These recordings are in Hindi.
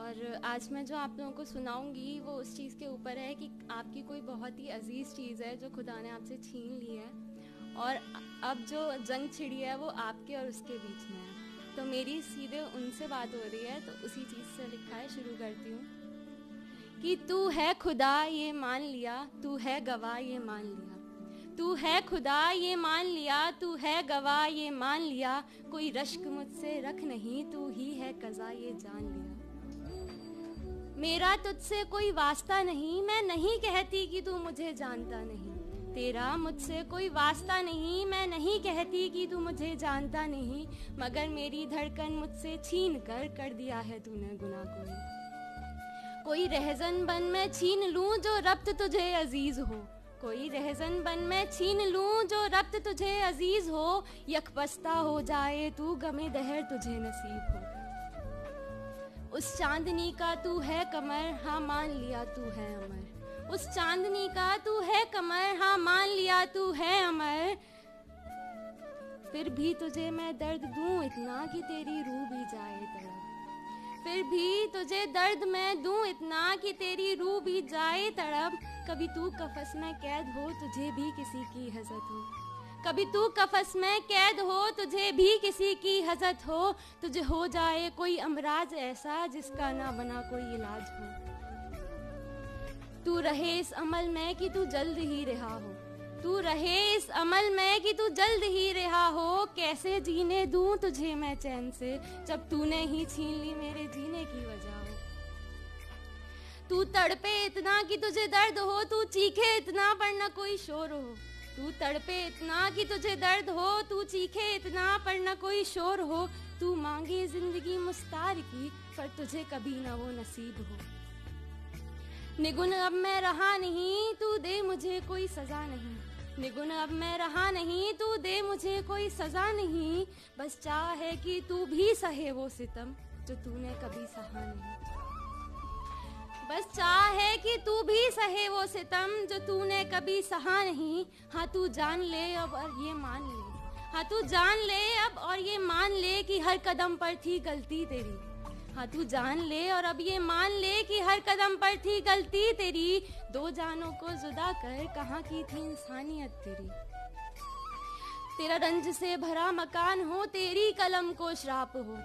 और आज मैं जो आप लोगों को सुनाऊंगी वो उस चीज़ के ऊपर है कि आपकी कोई बहुत ही अजीज़ चीज़ है जो खुदा ने आपसे छीन ली है और अब जो जंग छिड़ी है वो आपके और उसके बीच में है। तो मेरी सीधे उनसे बात हो रही है, तो उसी चीज़ से लिखा है, शुरू करती हूँ कि तू है खुदा ये मान लिया, तू है गवाह ये मान लिया, तू है खुदा ये मान लिया, तू है गवाह ये मान लिया, कोई रश्क मुझसे रख नहीं, तू ही है कज़ा ये जान लिया। मेरा तुझसे कोई वास्ता नहीं, मैं नहीं कहती कि तू मुझे जानता नहीं, तेरा मुझसे कोई वास्ता नहीं, मैं नहीं कहती कि तू मुझे जानता नहीं, मगर मेरी धड़कन मुझसे छीन कर दिया है तूने गुनाह कोई रहजन बन मैं छीन लूं जो रब्त तुझे अजीज हो, कोई रहजन बन मैं छीन लूं जो रब्त तुझे अजीज हो, यकबस्ता हो जाए तू गमे दहर तुझे नसीब हो। उस चांदनी का तू है कमर, हाँ मान लिया तू है अमर, उस चांदनी का तू है कमर, हाँ मान लिया तू है अमर, फिर भी तुझे मैं दर्द दूं इतना कि तेरी रूह भी जाए तड़प, फिर भी तुझे दर्द मैं दूं इतना कि तेरी रूह भी जाए तड़प, कभी तू कफस में कैद हो तुझे भी किसी की हज़रत हो, कभी तू कफस में कैद हो तुझे भी किसी की हज़रत हो, तुझे हो जाए कोई अमराज ऐसा जिसका ना बना कोई इलाज हो, तू रहे इस अमल में कि तू जल्द ही रिहा हो, तू रहे इस अमल में कि तू जल्द ही रिहा हो, कैसे जीने दूं तुझे मैं चैन से जब तूने ही छीन ली मेरे जीने की वजह हो। तू तड़पे इतना कि तुझे दर्द हो, तू चीखे इतना पर न कोई शोर हो, तू तड़पे इतना कि तुझे दर्द हो, तू चीखे इतना पर न कोई शोर हो, तू मांगे जिंदगी मुस्तार की पर तुझे कभी ना वो नसीब हो। निगुन अब मैं रहा नहीं, तू दे मुझे कोई सजा नहीं, निगुन अब मैं रहा नहीं, तू दे मुझे कोई सजा नहीं, बस चाह है कि तू भी सहे वो सितम जो तूने कभी सहा नहीं, बस चाह है कि तू भी सहे वो सितम जो तूने कभी सहा नहीं, हाँ तू जान ले अब और ये मान ले, हाँ तू जान ले अब और ये मान ले कि हर कदम पर थी गलती तेरी, हाँ तू जान ले और अब ये मान ले कि हर कदम पर थी गलती तेरी, दो जानों को जुदा कर कहाँ की थी इंसानियत तेरी, तेरा रंज से भरा मकान हो तेरी कलम को श्राप हो,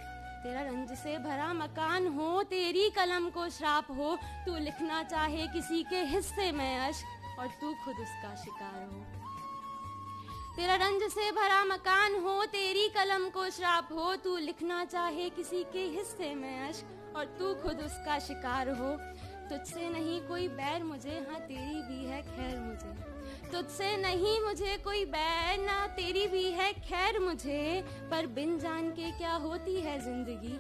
तेरा रंज से भरा मकान हो तेरी कलम को श्राप हो, तू लिखना चाहे किसी के हिस्से में अश्क और तू खुद उसका शिकार हो, तेरा रंज से भरा मकान हो तेरी कलम को श्राप हो, तू लिखना चाहे किसी के हिस्से में अश्क और तू खुद उसका शिकार हो, तुझसे नहीं कोई बैर मुझे, हाँ तेरी भी है खैर मुझे, तुझसे नहीं मुझे कोई बैर ना तेरी भी है खैर मुझे, पर बिन जान के क्या होती है जिंदगी,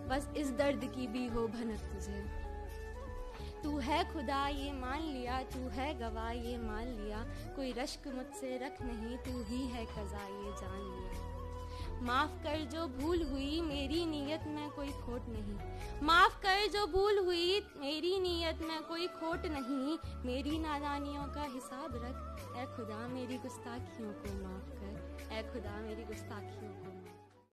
बस इस दर्द की भी हो भनक तुझे। तू है खुदा ये मान लिया, तू है गवाह ये मान लिया, कोई रश्क मुझसे रख नहीं, तू ही है कज़ा ये जान लिया। माफ कर जो भूल हुई मेरी नीयत में कोई खोट नहीं, माफ कर जो भूल हुई मेरी नीयत में कोई खोट नहीं, मेरी नादानियों का हिसाब रख, ए खुदा मेरी गुस्ताखियों को माफ कर, ए खुदा मेरी गुस्ताखियों को